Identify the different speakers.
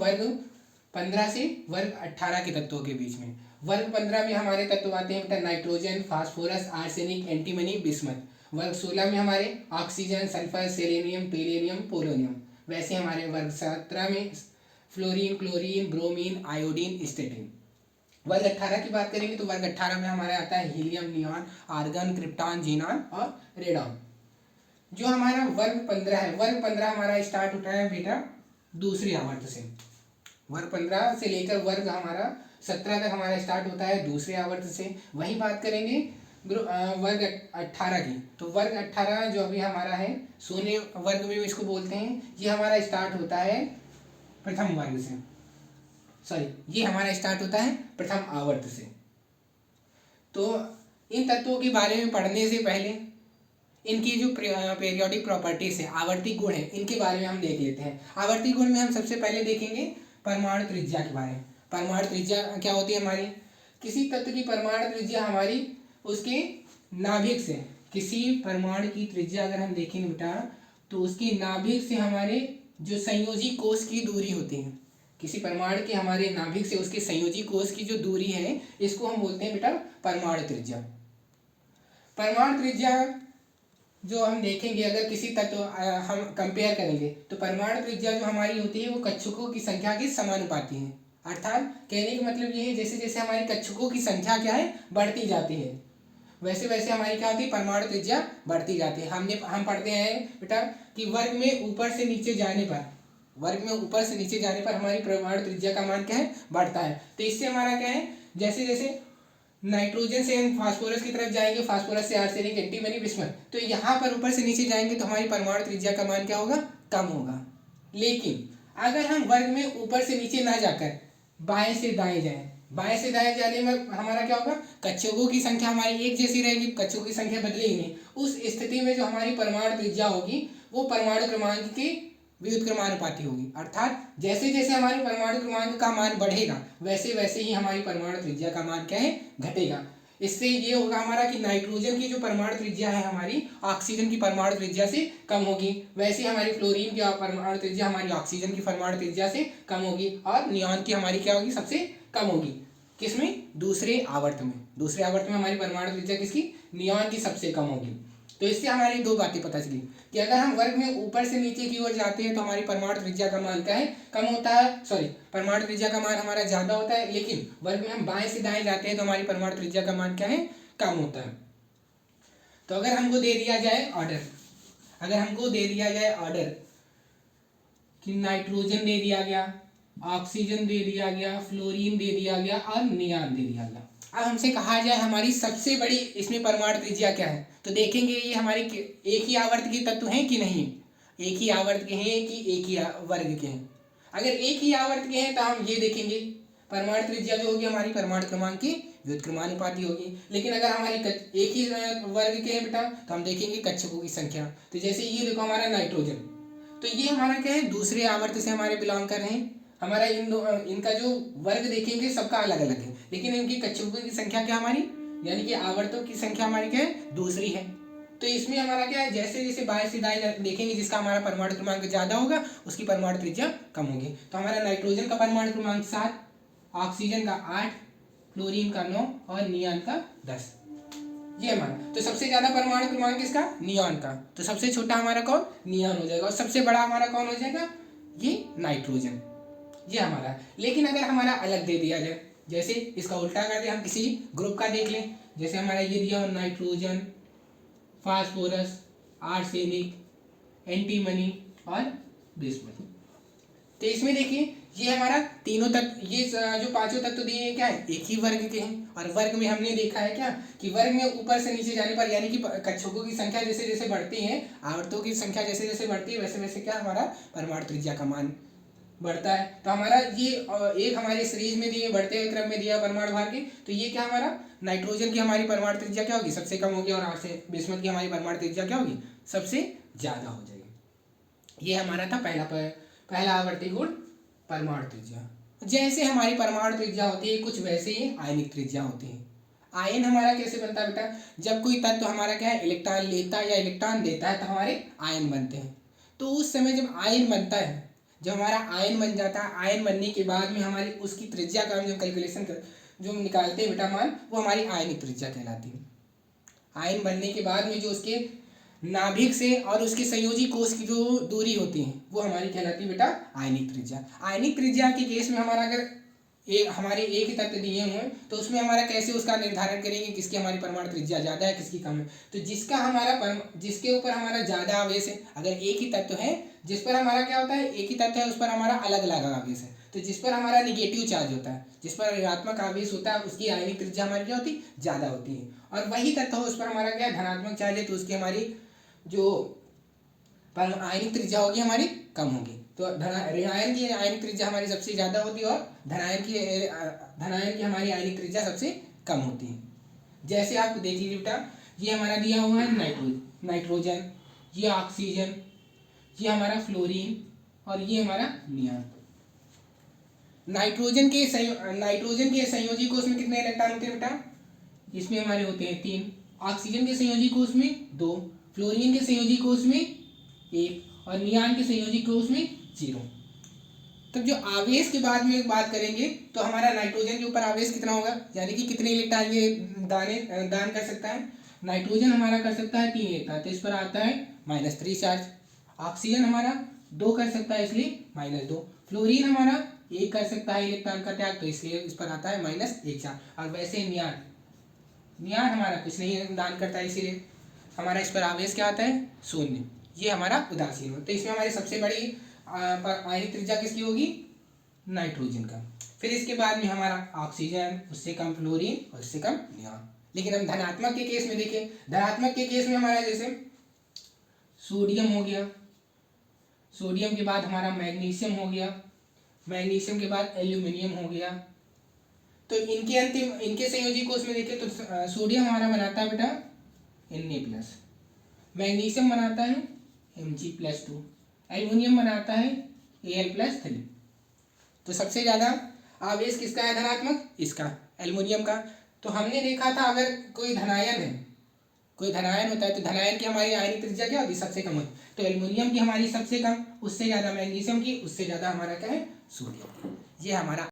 Speaker 1: वर्ग 15 से वर्ग 18 के तत्वों के बीच में। वर्ग 15 में हमारे तत्व आते हैं बेटा nitrogen, phosphorus, arsenic, antimony, bismuth. वर्ग 16 में हमारे ऑक्सीजन, सल्फर, सेलेनियम, टेलेनियम, पोलोनियम। वैसे हमारे वर्ग 17 में fluorine, chlorine, bromine, iodine, statin. वर्ग 18 की बात करेंगे तो वर्ग 18 में हमारा आता है helium, neon, argon, krypton, xenon और रेडॉन। जो हमारा वर्ग 15 है, वर्ग 15 हमारा स्टार्ट होता है बेटा दूसरी आवर्त से। वर्ग 15 से लेकर वर्ग हमारा 17 तक हमारा स्टार्ट होता है दूसरे आवर्त से। वहीं बात करेंगे वर्ग 18 की, तो वर्ग 18 जो अभी हमारा है सोने वर्ग में इसको बोलते हैं, ये हमारा स्टार्ट होता है प्रथम वर्ग से, सॉरी ये हमारा स्टार्ट होता है प्रथम आवर्त से। तो इन तत्वों के बारे में पढ़ने से पहले इनकी जो पीरियोडिक प्रॉपर्टीज है, आवर्ती गुण है, इनके बारे में हम देख लेते हैं। आवर्ती गुण में हम सबसे पहले देखेंगे परमाणु त्रिज्या के बारे में। परमाणु त्रिज्या क्या होती है हमारी? किसी तत्व की परमाणु त्रिज्या हमारी उसके नाभिक से, किसी परमाणु की त्रिज्या अगर हम देखेंगे बेटा तो उसके नाभिक से हमारे जो संयोजी कोष की दूरी होती है, किसी परमाणु के हमारे नाभिक से उसके संयोजी कोष की जो दूरी है, इसको हम बोलते हैं बेटा परमाणु त्रिज्या। परमाणु त्रिज्या जो हम देखेंगे, अगर किसी तत्व हम कंपेयर करेंगे तो परमाणु त्रिज्या जो हमारी होती है वो कक्षकों की संख्या के समानुपाती है। अर्थात कहने का मतलब ये है जैसे जैसे हमारी कक्षकों की संख्या क्या है बढ़ती जाती है, वैसे वैसे हमारी क्या होती है परमाणु त्रिज्या बढ़ती जाती है। हम पढ़ते हैं बेटा कि वर्ग में ऊपर से नीचे जाने पर, वर्ग में ऊपर से नीचे जाने पर हमारी परमाणु त्रिज्या का मान क्या है बढ़ता है। तो इससे हमारा क्या है, जैसे जैसे नाइट्रोजन से हम फास्फोरस की तरफ जाएंगे, फास्फोरस से आर्सेनिक, एंटीमनी, बिस्मथ, तो यहाँ पर ऊपर से नीचे जाएंगे तो हमारी परमाणु त्रिज्या का मान क्या होगा, कम होगा। लेकिन अगर हम वर्ग में ऊपर से नीचे ना जाकर बाएं से दाएं जाएं, बाएं से दाएं जाने में हमारा क्या होगा, कक्षकों की संख्या हमारी एक जैसी रहेगी, कक्षकों की संख्या बदलेगी नहीं। उस स्थिति में जो हमारी परमाणु त्रिज्या होगी वो परमाणु क्रमांक के व्युत्क्रमानुपाती होगी। अर्थात जैसे जैसे हमारे परमाणु क्रमांक का मान बढ़ेगा वैसे वैसे ही हमारी परमाणु त्रिज्या का मान क्या है, घटेगा। इससे ये होगा हमारा कि नाइट्रोजन की जो परमाणु त्रिज्या है हमारी ऑक्सीजन की परमाणु त्रिज्या से कम होगी, वैसे हमारी फ्लोरीन की परमाणु त्रिज्या हमारी ऑक्सीजन की परमाणु त्रिज्या से कम होगी, और नियॉन की हमारी क्या होगी, सबसे कम होगी। किसमें? दूसरे आवर्त में। दूसरे आवर्त में हमारी परमाणु त्रिज्या किसकी, नियॉन की सबसे कम होगी। तो इससे हमारी दो बातें पता चली कि अगर हम वर्ग में ऊपर से नीचे की ओर जाते हैं तो हमारी परमाणु त्रिज्या का मान क्या है, कम होता है, सॉरी परमाणु त्रिज्या का मान हमारा ज़्यादा होता है। लेकिन वर्ग में हम बाएं से दाएं जाते हैं तो हमारी परमाणु त्रिज्या का मान क्या है, कम होता है। तो अगर हमको दे दिया जाए ऑर्डर, अगर हमको दे दिया जाए ऑर्डर कि नाइट्रोजन दे दिया गया, ऑक्सीजन दे दिया गया, फ्लोरीन दे दिया गया और नियॉन दे दिया गया, अब हमसे कहा जाए हमारी सबसे बड़ी इसमें परमाणु त्रिज्या क्या है, तो देखेंगे ये हमारी एक ही आवर्त के तत्व हैं कि नहीं, एक ही आवर्त के हैं कि एक ही वर्ग के हैं। अगर एक ही आवर्त के हैं तो हम ये देखेंगे परमाणु त्रिज्या जो होगी हमारी परमाणु क्रमांक की व्युत्क्रमानुपाती होगी। लेकिन अगर हमारी एक ही वर्ग के हैं बेटा तो हम देखेंगे कक्षकों की संख्या। तो जैसे ये देखो हमारा नाइट्रोजन, तो ये हमारा क्या है, दूसरे आवर्त से हमारे बिलोंग कर रहे हैं। हमारा इनका जो वर्ग देखेंगे सबका अलग अलग है, लेकिन इनकी कक्षकों की संख्या क्या हमारी, यानी कि आवर्तों की संख्या हमारी क्या है, दूसरी है। तो इसमें हमारा क्या है, जैसे जैसे बाएं से दाएं देखेंगे जिसका हमारा परमाणु क्रमांक ज्यादा होगा उसकी परमाणु त्रिज्या कम होगी। तो हमारा नाइट्रोजन का परमाणु क्रमांक 7, ऑक्सीजन का 8, फ्लोरीन का 9 और नियॉन का 10, ये हमारा। तो सबसे ज्यादा परमाणु क्रमांक किसका, नियॉन का। तो सबसे छोटा हमारा कौन, नियॉन हो जाएगा, और सबसे बड़ा हमारा कौन हो जाएगा, ये नाइट्रोजन, ये हमारा। लेकिन अगर हमारा अलग दे दिया जाए, जैसे इसका उल्टा कर दे, हम किसी ग्रुप का देख लें, जैसे हमारा ये दिया हो नाइट्रोजन, फास्फोरस, आर्सेनिक, एंटीमनी और बिस्मथ। तो इसमें देखिए ये हमारा तीनों तत्व, ये जो पांचों तत्व दिए हैं क्या है, एक ही वर्ग के हैं। और वर्ग में हमने देखा है क्या कि वर्ग में ऊपर से नीचे जाने पर, यानी कि कक्षकों की संख्या जैसे जैसे बढ़ती है, आवर्तों की संख्या जैसे जैसे बढ़ती है, वैसे वैसे क्या हमारा परमाणु त्रिज्या का मान बढ़ता है। तो हमारा ये एक हमारे सीरीज में दिए, बढ़ते हुए क्रम में दिया परमाणु भार के, तो ये क्या हमारा नाइट्रोजन की हमारी परमाणु त्रिज्या क्या होगी, सबसे कम होगी, और बिस्मथ की हमारी परमाणु त्रिज्या क्या होगी, सबसे ज्यादा हो जाएगी। ये हमारा था पहला आवर्ती गुण परमाणु त्रिज्या। जैसे हमारी परमाणु त्रिज्या होती है कुछ वैसे ही आयनिक त्रिज्या होती है। आयन हमारा कैसे बनता है बेटा, जब कोई तत्व हमारा क्या है इलेक्ट्रॉन लेता है या इलेक्ट्रॉन देता है तो हमारे आयन बनते हैं। तो उस समय जब आयन बनता है जब हमारा आयन बन जाता है, आयन बनने के बाद में हमारी उसकी त्रिज्या का हम जब कैलकुलेशन कर जो हम निकालते हैं बेटा मान, वो हमारी आयनिक त्रिज्या कहलाती है। आयन बनने के बाद में जो उसके नाभिक से और उसके संयोजी कोष की जो दूरी होती है वो हमारी कहलाती है बेटा आयनिक त्रिज्या। आयनिक त्रिज्या के केस में हमारा अगर हमारे एक ही तत्व दिए हुए हैं तो उसमें हमारा कैसे उसका निर्धारण करेंगे किसकी हमारी परमाणु त्रिज्या ज़्यादा है किसकी कम है। तो जिसके ऊपर हमारा ज़्यादा आवेश है, अगर एक ही तत्व है जिस पर हमारा क्या होता है, एक ही तत्व है उस पर हमारा अलग अलग आवेश है, तो जिस पर हमारा निगेटिव चार्ज होता है, जिस पर ऋणात्मक आवेश होता है उसकी आयनिक त्रिज्या हमारी क्या होती है, ज़्यादा होती है। और वही तत्व हो उस पर हमारा क्या धनात्मक चार्ज है तो उसकी हमारी जो आयनिक त्रिज्या होगी हमारी कम होगी। तो ऋणायन की आयनिक त्रिज्या हमारी सबसे ज़्यादा होती है और धनायन की हमारी आयनिक त्रिज्या सबसे कम होती है। जैसे आप देख लीजिए बेटा, ये हमारा दिया हुआ है नाइट्रोजन, ये ऑक्सीजन, ये हमारा फ्लोरीन और ये हमारा नियान। नाइट्रोजन के संयोजी कोष में कितने इलेक्ट्रॉन होते हैं बेटा, इसमें हमारे होते हैं 3, ऑक्सीजन के संयोजी कोष में 2, फ्लोरीन के संयोजी कोष में 1 और नियान के संयोजी कोष में 0। तब जो आवेश के बाद में बात करेंगे तो हमारा नाइट्रोजन के ऊपर आवेश कितना होगा, यानी कि कितने इलेक्ट्रॉन ये दान कर सकता है। नाइट्रोजन हमारा कर सकता है 3 इलेक्ट्रॉन, तो इस पर आता है -3 चार्ज। ऑक्सीजन हमारा 2 कर सकता है इसलिए -2। फ्लोरीन हमारा 1 कर सकता है इलेक्ट्रॉन का त्याग, तो इसलिए इस पर आता है -1 चार्ज। और वैसे नियान हमारा कुछ नहीं दान करता है, इसीलिए हमारा इस पर आवेश क्या आता है 0। ये हमारा उदासीन हो। तो इसमें हमारी सबसे बड़ी आयनिक त्रिज्या किसकी होगी, नाइट्रोजन का। फिर इसके बाद में हमारा ऑक्सीजन, उससे कम फ्लोरीन और उससे कम नियान। लेकिन हम धनात्मक के केस में देखें, धनात्मक के केस में हमारा जैसे सोडियम हो गया, सोडियम के बाद हमारा मैग्नीशियम हो गया, मैग्नीशियम के बाद एल्यूमिनियम हो गया। तो इनके संयोजी कोष में देखें तो सोडियम हमारा बनाता है बेटा Na+, मैग्नीशियम बनाता है Mg+2, एल्युमिनियम बनाता है Al+3। तो सबसे ज़्यादा आवेश किसका है धनात्मक, इसका एल्युमिनियम का। तो हमने देखा था अगर कोई धनायन होता है तो धनायन की हमारी आयनिक त्रिज्या क्या होती है, सबसे कम होती। तो एल्युमिनियम की हमारी सबसे कम, उससे ज़्यादा मैग्नीशियम की, उससे ज़्यादा हमारा क्या है सोडियम। ये हमारा